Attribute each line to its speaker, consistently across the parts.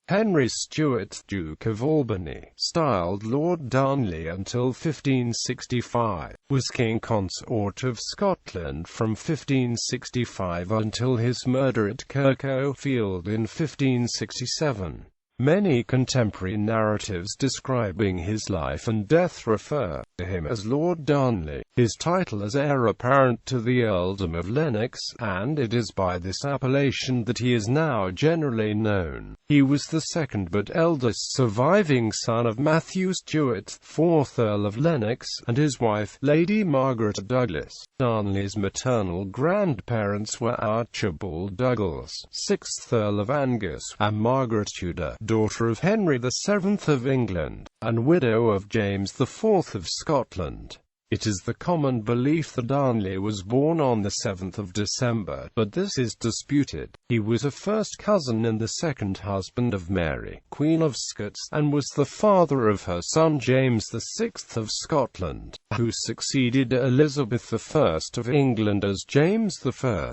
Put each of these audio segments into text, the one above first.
Speaker 1: Henry Stewart, Duke of Albany, styled Lord Darnley until 1565, was King Consort of Scotland from 1565 until his murder at Kirk in 1567. Many contemporary narratives describing his life and death refer to him as Lord Darnley, his title as heir apparent to the Earldom of Lennox, and it is by this appellation that he is now generally known. He was the second but eldest surviving son of Matthew Stewart, 4th Earl of Lennox, and his wife, Lady Margaret Douglas. Darnley's maternal grandparents were Archibald Douglas, 6th Earl of Angus, and Margaret Tudor, daughter of Henry VII of England, and widow of James IV of Scotland. It is the common belief that Darnley was born on the 7th of December, but this is disputed. He was a first cousin and the second husband of Mary, Queen of Scots, and was the father of her son James VI of Scotland, who succeeded Elizabeth I of England as James I.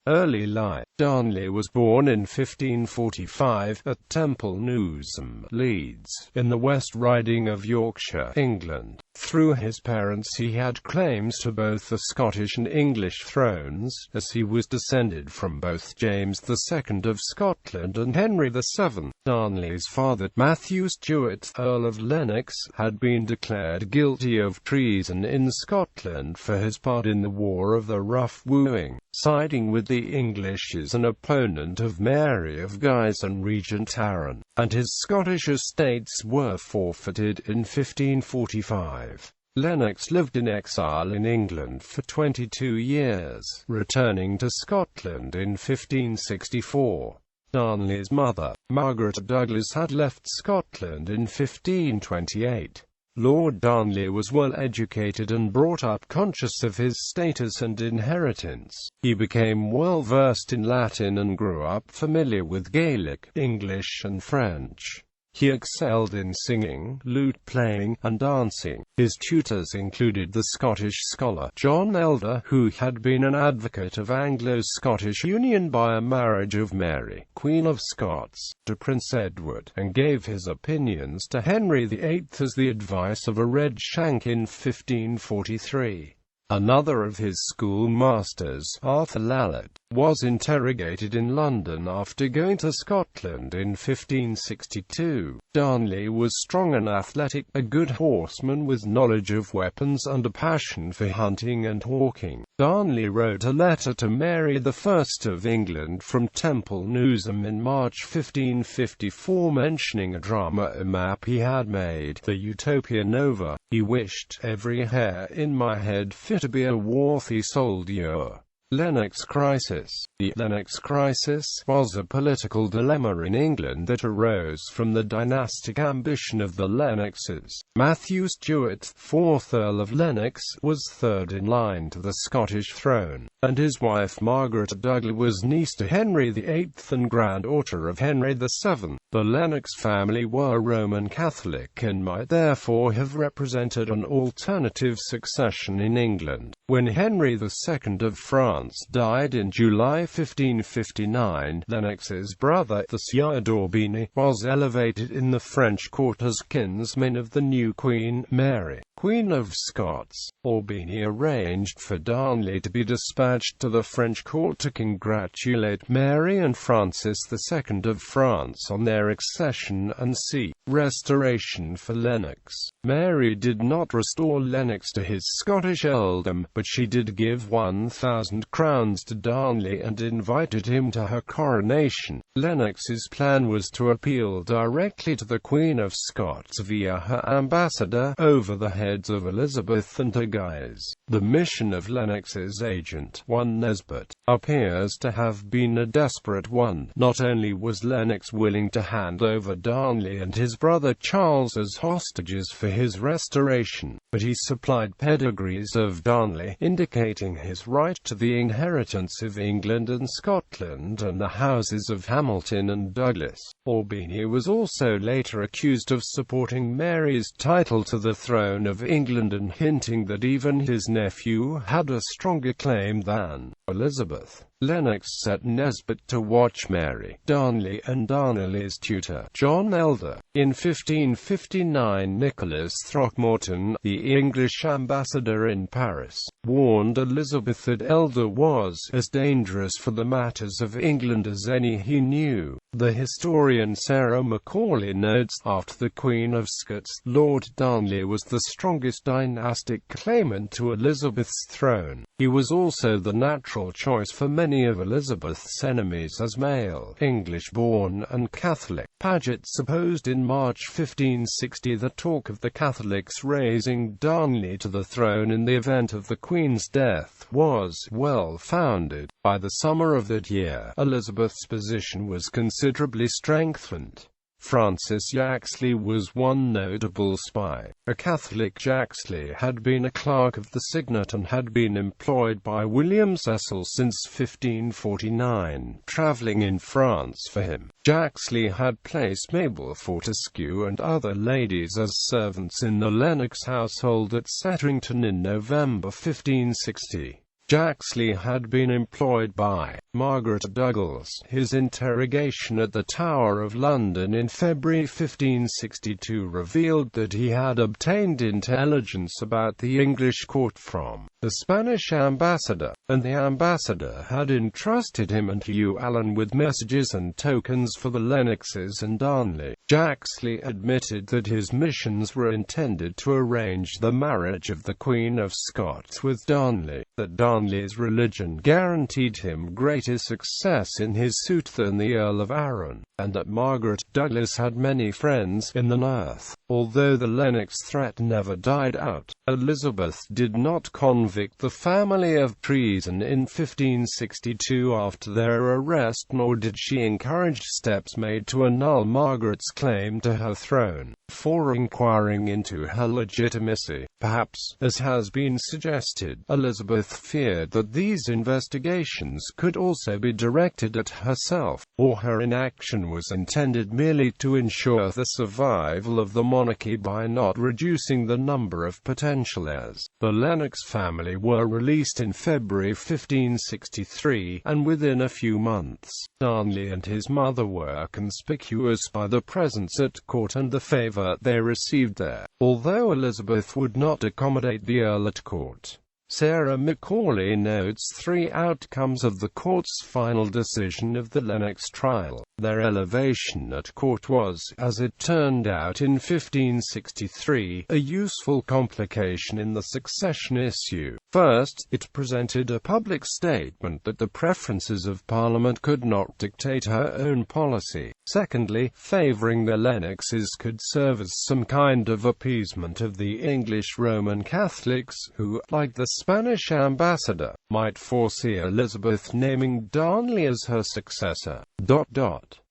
Speaker 1: Early life. Darnley was born in 1545 at Temple Newsham, Leeds, in the West Riding of Yorkshire, England. Through his parents he had claims to both the Scottish and English thrones, as he was descended from both James II of Scotland and Henry VII. Darnley's father, Matthew Stewart, Earl of Lennox, had been declared guilty of treason in Scotland for his part in the War of the Rough Wooing, siding with the English as an opponent of Mary of Guise and Regent Arran, and his Scottish estates were forfeited in 1545. Lennox lived in exile in England for 22 years, returning to Scotland in 1564. Darnley's mother, Margaret Douglas, had left Scotland in 1528. Lord Darnley was well educated and brought up conscious of his status and inheritance. He became well versed in Latin and grew up familiar with Gaelic, English and French. He excelled in singing, lute-playing, and dancing. His tutors included the Scottish scholar John Elder, who had been an advocate of Anglo-Scottish union by a marriage of Mary, Queen of Scots, to Prince Edward, and gave his opinions to Henry VIII as the advice of a red shank in 1543. Another of his schoolmasters, Arthur Lallet, was interrogated in London after going to Scotland in 1562. Darnley was strong and athletic, a good horseman with knowledge of weapons and a passion for hunting and hawking. Darnley wrote a letter to Mary I of England from Temple Newsham in March 1554 mentioning a drama map he had made, the Utopia Nova. He wished every hair in my head fit to be a worthy soldier. Lennox Crisis. The Lennox Crisis was a political dilemma in England that arose from the dynastic ambition of the Lennoxes. Matthew Stewart, 4th Earl of Lennox, was third in line to the Scottish throne, and his wife Margaret Douglas was niece to Henry VIII and granddaughter of Henry VII. The Lennox family were Roman Catholic and might therefore have represented an alternative succession in England. When Henry II of France died in July 1559, Lennox's brother, the Sieur d'Aubigny, was elevated in the French court as kinsman of the new Queen, Mary, Queen of Scots. Albany arranged for Darnley to be dispatched to the French court to congratulate Mary and Francis II of France on their accession and see restoration for Lennox. Mary did not restore Lennox to his Scottish earldom, but she did give 1,000 crowns to Darnley and invited him to her coronation. Lennox's plan was to appeal directly to the Queen of Scots via her ambassador, over the heads of Elizabeth and her Guise. The mission of Lennox's agent, one Nesbit, appears to have been a desperate one. Not only was Lennox willing to hand over Darnley and his brother Charles as hostages for his restoration, but he supplied pedigrees of Darnley, indicating his right to the inheritance of England and Scotland and the houses of Hamilton and Douglas. Albany was also later accused of supporting Mary's title to the throne of England and hinting that even his nephew had a stronger claim than Elizabeth. Lennox set Nesbit to watch Mary, Darnley and Darnley's tutor, John Elder. In 1559 Nicholas Throckmorton, the English ambassador in Paris, warned Elizabeth that Elder was as dangerous for the matters of England as any he knew. The historian Sarah Macaulay notes, after the Queen of Scots, Lord Darnley was the strongest dynastic claimant to Elizabeth's throne. He was also the natural choice for many of Elizabeth's enemies as male, English-born and Catholic. Paget supposed in March 1560 that talk of the Catholics raising Darnley to the throne in the event of the Queen's death was well-founded. By the summer of that year, Elizabeth's position was considerably strengthened. Francis Yaxley was one notable spy. A Catholic, Yaxley had been a clerk of the signet and had been employed by William Cecil since 1549, travelling in France for him. Yaxley had placed Mabel Fortescue and other ladies as servants in the Lennox household at Setterington in November 1560. Yaxley had been employed by Margaret Douglas. His interrogation at the Tower of London in February 1562 revealed that he had obtained intelligence about the English court from the Spanish ambassador, and the ambassador had entrusted him and Hugh Allen with messages and tokens for the Lennoxes and Darnley. Yaxley admitted that his missions were intended to arrange the marriage of the Queen of Scots with Darnley, that Darnley's religion guaranteed him greater success in his suit than the Earl of Arran, and that Margaret Douglas had many friends in the north. Although the Lennox threat never died out, Elizabeth did not convict the family of treason in 1562 after their arrest, nor did she encourage steps made to annul Margaret's claim to her throne. For inquiring into her legitimacy, perhaps, as has been suggested, Elizabeth feared that these investigations could also be directed at herself, or her inaction was intended merely to ensure the survival of the monarchy by not reducing the number of potential heirs. The Lennox family were released in February 1563, and within a few months, Darnley and his mother were conspicuous by the presence at court and the favour they received there, although Elizabeth would not accommodate the Earl at court. Sarah Macaulay notes three outcomes of the court's final decision of the Lennox trial. Their elevation at court was, as it turned out in 1563, a useful complication in the succession issue. First, it presented a public statement that the preferences of Parliament could not dictate her own policy. Secondly, favouring the Lennoxes could serve as some kind of appeasement of the English Roman Catholics, who, like the Spanish ambassador, might foresee Elizabeth naming Darnley as her successor.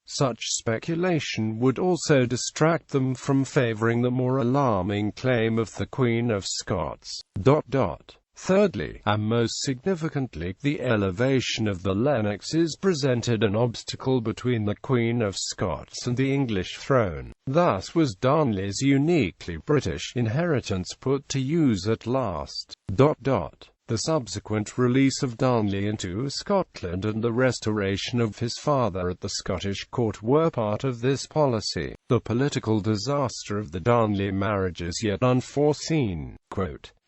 Speaker 1: Such speculation would also distract them from favouring the more alarming claim of the Queen of Scots. Thirdly, and most significantly, the elevation of the Lennoxes presented an obstacle between the Queen of Scots and the English throne. Thus was Darnley's uniquely British inheritance put to use at last. The subsequent release of Darnley into Scotland and the restoration of his father at the Scottish court were part of this policy. The political disaster of the Darnley marriage is yet unforeseen.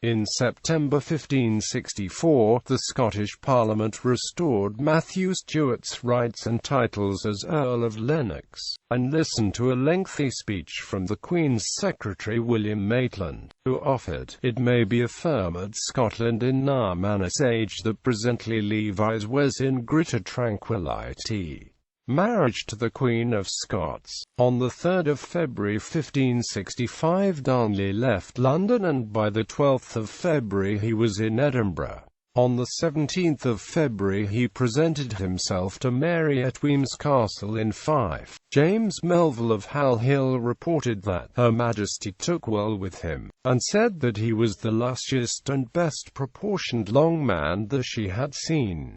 Speaker 1: In September 1564, the Scottish Parliament restored Matthew Stewart's rights and titles as Earl of Lennox, and listened to a lengthy speech from the Queen's Secretary William Maitland, who offered, it may be affirmed, Scotland in na manus age that presently levis was in greater tranquillity. Marriage to the Queen of Scots. On the 3rd of February 1565 Darnley left London, and by the 12th of February he was in Edinburgh. On the 17th of February he presented himself to Mary at Wemyss Castle in Fife. James Melville of Hal Hill reported that Her Majesty took well with him, and said that he was the lusciest and best proportioned long man that she had seen.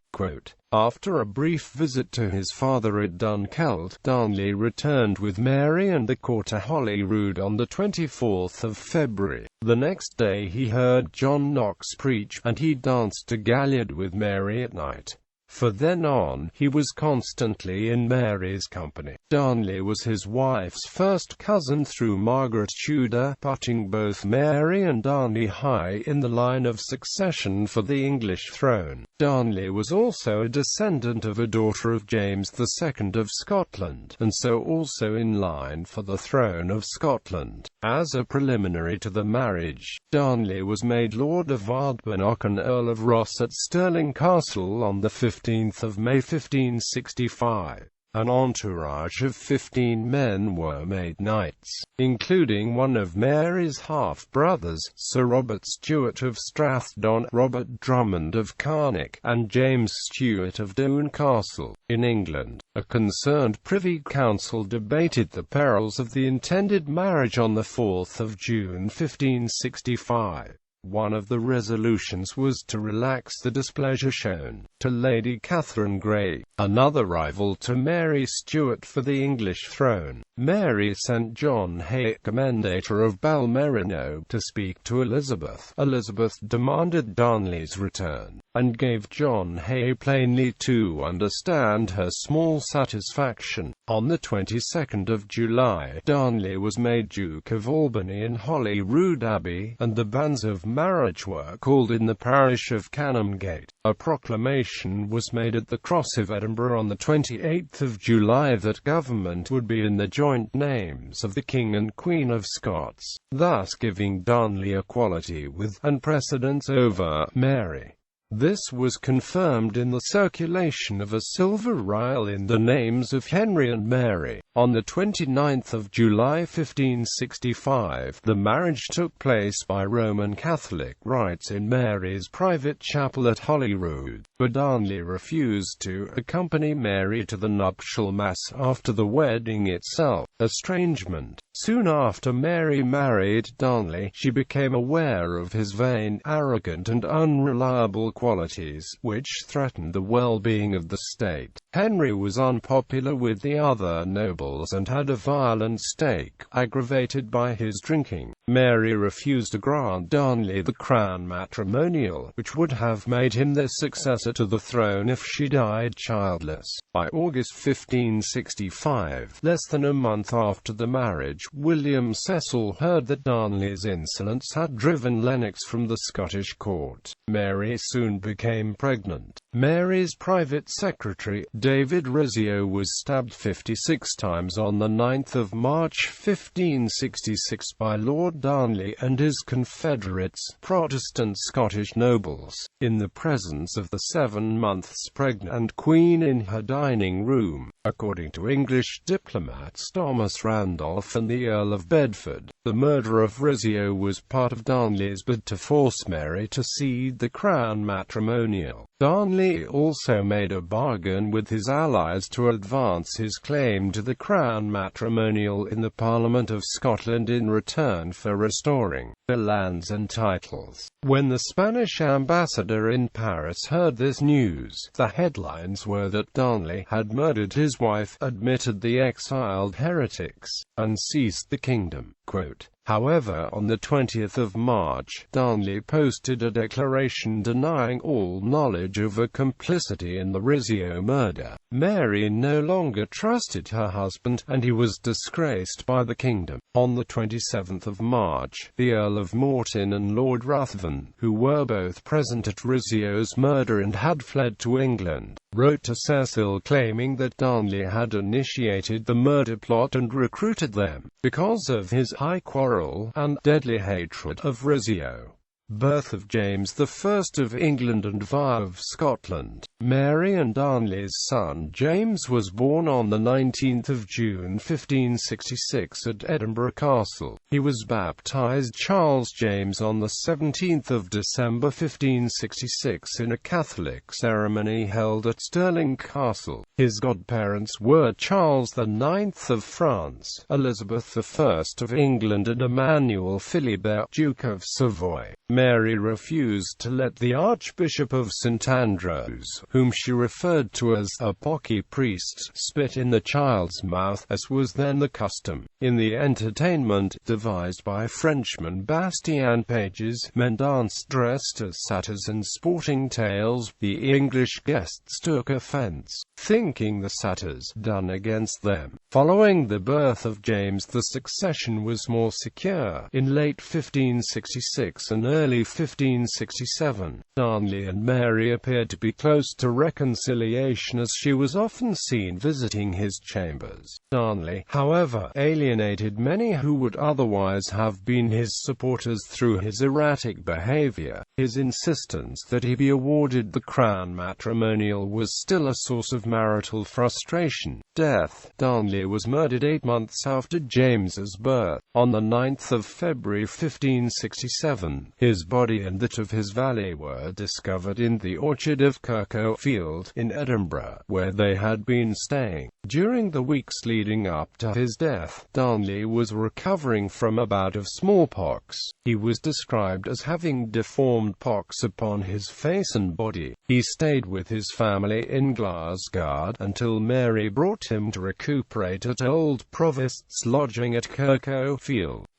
Speaker 1: After a brief visit to his father at Dunkeld, Darnley returned with Mary and the court to Holyrood on the 24th of February. The next day he heard John Knox preach, and he danced a galliard with Mary at night. For then on, he was constantly in Mary's company. Darnley was his wife's first cousin through Margaret Tudor, putting both Mary and Darnley high in the line of succession for the English throne. Darnley was also a descendant of a daughter of James II of Scotland, and so also in line for the throne of Scotland. As a preliminary to the marriage, Darnley was made Lord of Albany and Earl of Ross at Stirling Castle on the 15th of May 1565. An entourage of 15 men were made knights, including one of Mary's half-brothers, Sir Robert Stuart of Strathdon, Robert Drummond of Carnick, and James Stewart of Doune Castle. In England, a concerned Privy Council debated the perils of the intended marriage on the 4th of June 1565. One of the resolutions was to relax the displeasure shown to Lady Catherine Grey, another rival to Mary Stuart for the English throne. Mary sent known.He, commendator of Balmerino, to speak to Elizabeth. Elizabeth demanded Darnley's return, and gave known.He plainly to understand her small satisfaction. On the 22nd of July, Darnley was made Duke of Albany in Holyrood Abbey, and the banns of marriage were called in the parish of Canongate. A proclamation was made at the Cross of Edinburgh on the 28th of July that government would be in the joint names of the King and Queen of Scots, thus giving Darnley equality with, and precedence over, Mary. This was confirmed in the circulation of a silver ryle in the names of Henry and Mary. On the 29th of July 1565, the marriage took place by Roman Catholic rites in Mary's private chapel at Holyrood, but Darnley refused to accompany Mary to the nuptial mass after the wedding itself. Estrangement. Soon after Mary married Darnley, she became aware of his vain, arrogant and unreliable qualities, which threatened the well-being of the state. Henry was unpopular with the other nobles and had a violent streak, aggravated by his drinking. Mary refused to grant Darnley the crown matrimonial, which would have made him the successor to the throne if she died childless. By August 1565, less than a month after the marriage, William Cecil heard that Darnley's insolence had driven Lennox from the Scottish court. Mary soon became pregnant. Mary's private secretary, David Rizzio, was stabbed 56 times on the 9th of March 1566 by Lord Darnley and his confederates, Protestant Scottish nobles, in the presence of the 7 months pregnant Queen in her dining room. According to English diplomats Thomas Randolph and the Earl of Bedford, the murder of Rizzio was part of Darnley's bid to force Mary to cede the crown matrimonial. Darnley also made a bargain with his allies to advance his claim to the crown matrimonial in the Parliament of Scotland in return for restoring their lands and titles. When the Spanish ambassador in Paris heard this news, the headlines were that Darnley had murdered his wife, admitted the exiled heretics, and seized the kingdom. Quote, However, on the 20th of March, Darnley posted a declaration denying all knowledge of a complicity in the Rizzio murder. Mary no longer trusted her husband, and he was disgraced by the kingdom. On the 27th of March, the Earl of Morton and Lord Ruthven, who were both present at Rizzio's murder and had fled to England, wrote to Cecil claiming that Darnley had initiated the murder plot and recruited them, because of his high quarrel and deadly hatred of Rizzio. Birth of James I of England and Vi of Scotland. Mary and Darnley's son James was born on the 19th of June 1566 at Edinburgh Castle. He was baptized Charles James on the 17th of December 1566 in a Catholic ceremony held at Stirling Castle. His godparents were Charles IX of France, Elizabeth I of England and Emmanuel Philibert, Duke of Savoy. Mary refused to let the Archbishop of St Andrews, whom she referred to as a pocky priest, spit in the child's mouth, as was then the custom. In the entertainment, devised by Frenchman Bastien Pages, men danced dressed as satyrs and sporting tales. The English guests took offence, thinking the satyrs done against them. Following the birth of James, the succession was more secure. In late 1566 and early 1567, Darnley and Mary appeared to be close to reconciliation, as she was often seen visiting his chambers. Darnley, however, alienated many who would otherwise have been his supporters through his erratic behavior. His insistence that he be awarded the crown matrimonial was still a source of marital frustration. Death. Darnley was murdered 8 months after James's birth. On the 9th of February 1567, his body and that of his valet were discovered in the orchard of Kirk in Edinburgh, where they had been staying. During the weeks leading up to his death, Darnley was recovering from a bout of smallpox. He was described as having deformed pox upon his face and body. He stayed with his family in Glasgow until Mary brought him to recuperate at Old Provost's lodging at Kirk, a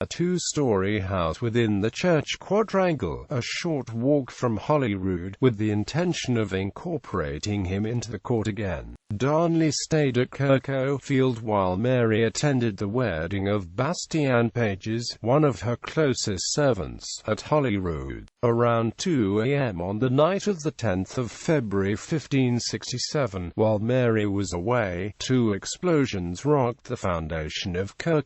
Speaker 1: two-storey house within the church quadrangle, a short walk from Holyrood, with the intention of incorporating him into the court again. Darnley stayed at Kirk while Mary attended the wedding of Bastien Pages, one of her closest servants, at Holyrood. Around 2 a.m. on the night of the 10th of February 1567, while Mary was away, 2 explosions rocked the foundation of Kirk.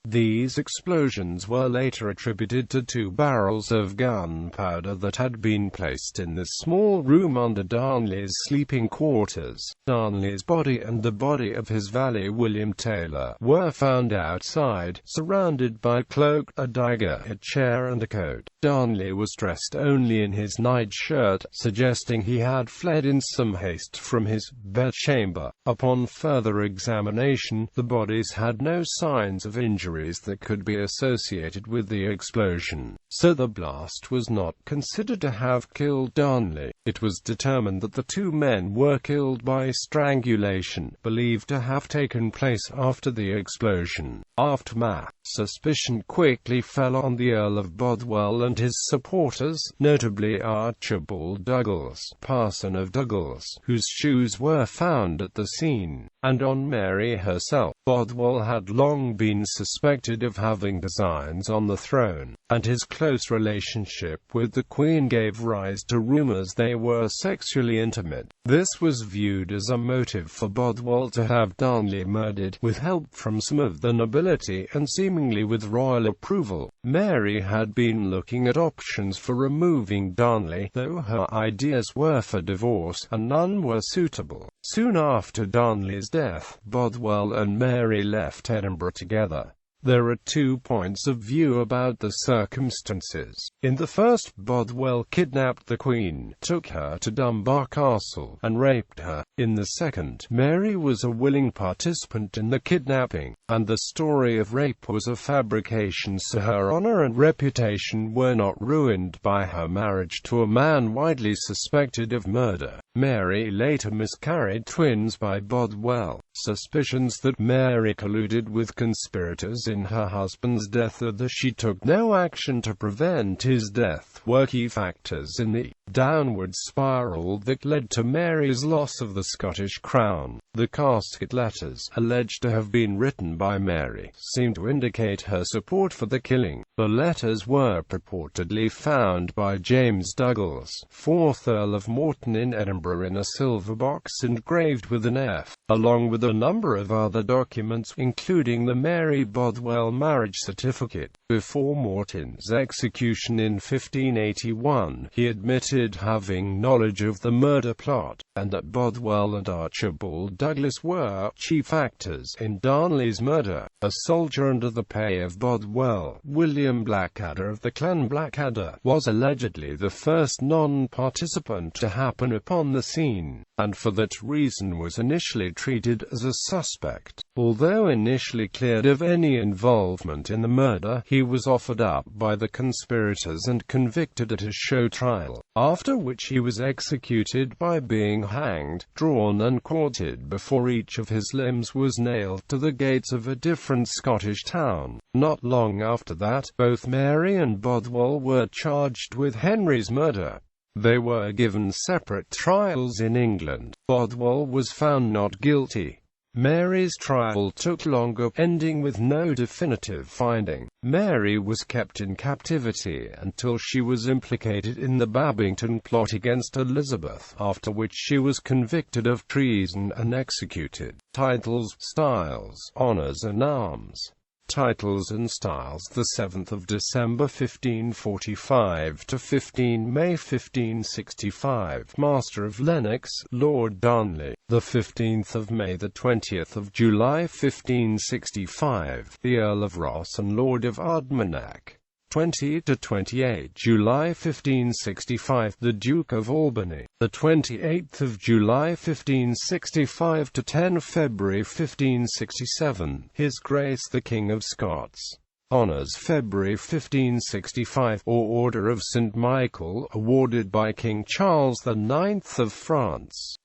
Speaker 1: These explosions were later attributed to 2 barrels of gunpowder that had been placed in the small room under Darnley's sleeping quarters. Darnley's body and the body of his valet William Taylor were found outside, surrounded by a cloak, a dagger, a chair and a coat. Darnley was dressed only in his nightshirt, suggesting he had fled in some haste from his bedchamber. Upon further examination, the bodies had no signs of injuries that could be associated with the explosion, so the blast was not considered to have killed Darnley. It was determined that the 2 men were killed by strangulation, believed to have taken place after the explosion. Aftermath. Suspicion quickly fell on the Earl of Bothwell and his supporters, notably Archibald Douglas, parson of Douglas, whose shoes were found at the scene, and on Mary herself. Bothwell had long been suspected of having designs on the throne, and his close relationship with the Queen gave rise to rumours they were sexually intimate. This was viewed as a motive for Bothwell to have Darnley murdered, with help from some of the nobility and seemingly with royal approval. Mary had been looking at options for removing Darnley, though her ideas were for divorce, and none were suitable. Soon after Darnley's death, Bothwell and Mary left Edinburgh together. There are 2 points of view about the circumstances. In the first, Bothwell kidnapped the Queen, took her to Dunbar Castle, and raped her. In the second, Mary was a willing participant in the kidnapping, and the story of rape was a fabrication, so her honor and reputation were not ruined by her marriage to a man widely suspected of murder. Mary later miscarried twins by Bothwell. Suspicions that Mary colluded with conspirators in her husband's death, or that she took no action to prevent his death, were key factors in the downward spiral that led to Mary's loss of the Scottish crown. The casket letters, alleged to have been written by Mary, seem to indicate her support for the killing. The letters were purportedly found by James Douglas, 4th Earl of Morton in Edinburgh, in a silver box engraved with an F, along with a number of other documents, including the Mary Bothwell marriage certificate. Before Morton's execution in 1581, he admitted having knowledge of the murder plot, and that Bothwell and Archibald Douglas were chief actors in Darnley's murder. A soldier under the pay of Bothwell, William Blackadder of the clan Blackadder, was allegedly the first non-participant to happen upon the scene. and for that reason was initially treated as a suspect. Although initially cleared of any involvement in the murder, he was offered up by the conspirators and convicted at a show trial, after which he was executed by being hanged, drawn and quartered before each of his limbs was nailed to the gates of a different Scottish town. Not long after that, both Mary and Bothwell were charged with Henry's murder. They were given separate trials in England. Bothwell was found not guilty. Mary's trial took longer, ending with no definitive finding. Mary was kept in captivity until she was implicated in the Babington plot against Elizabeth, after which she was convicted of treason and executed. Titles, styles, honours and arms. Titles and styles: the 7th of December 1545 to 15 May 1565, Master of Lennox, Lord Darnley. The 15th of May, the 20th of July 1565, the Earl of Ross and Lord of Armagnac. 20 to 28 July 1565, the Duke of Albany. The 28th of July 1565 to 10 February 1567, His Grace the King of Scots. Honours: February 1565, or Order of St. Michael, awarded by King Charles IX of France.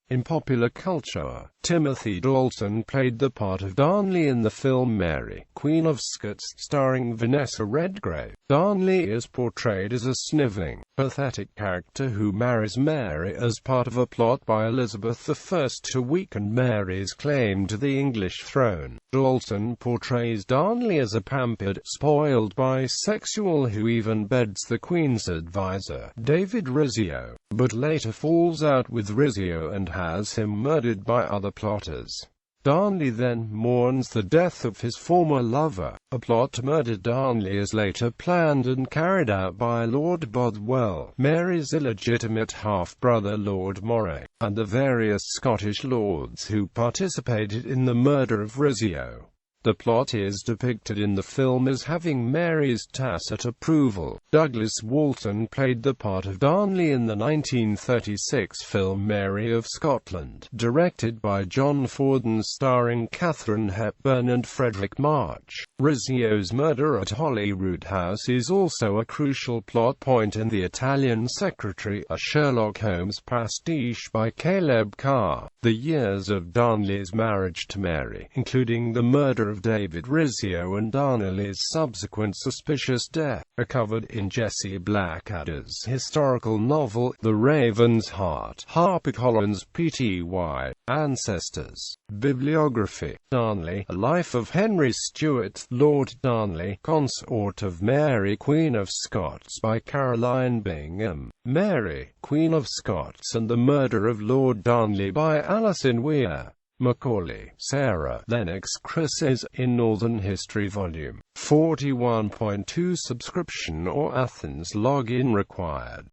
Speaker 1: In popular culture, Timothy Dalton played the part of Darnley in the film Mary, Queen of Scots, starring Vanessa Redgrave. Darnley is portrayed as a snivelling, pathetic character who marries Mary as part of a plot by Elizabeth I to weaken Mary's claim to the English throne. Dalton portrays Darnley as a pampered, spoiled bisexual who even beds the Queen's advisor, David Rizzio, but later falls out with Rizzio and has him murdered by other plotters. Darnley then mourns the death of his former lover. A plot to murder Darnley is later planned and carried out by Lord Bothwell, Mary's illegitimate half-brother Lord Moray, and the various Scottish lords who participated in the murder of Rizzio. The plot is depicted in the film as having Mary's tacit approval. Douglas Walton played the part of Darnley in the 1936 film Mary of Scotland, directed by John Ford and starring Katharine Hepburn and Frederick March. Rizzio's murder at Holyrood House is also a crucial plot point in The Italian Secretary, a Sherlock Holmes pastiche by Caleb Carr. The years of Darnley's marriage to Mary, including the murder of David Rizzio and Darnley's subsequent suspicious death, are covered in Jessie Blackadder's historical novel, The Raven's Heart, HarperCollins Pty. Ancestors. Bibliography. Darnley, A Life of Henry Stewart, Lord Darnley, Consort of Mary, Queen of Scots by Caroline Bingham. Mary, Queen of Scots and the Murder of Lord Darnley by Alison Weir. Macaulay, Sarah. Lennox Crisis, in Northern History Volume 41.2. Subscription or Athens login required.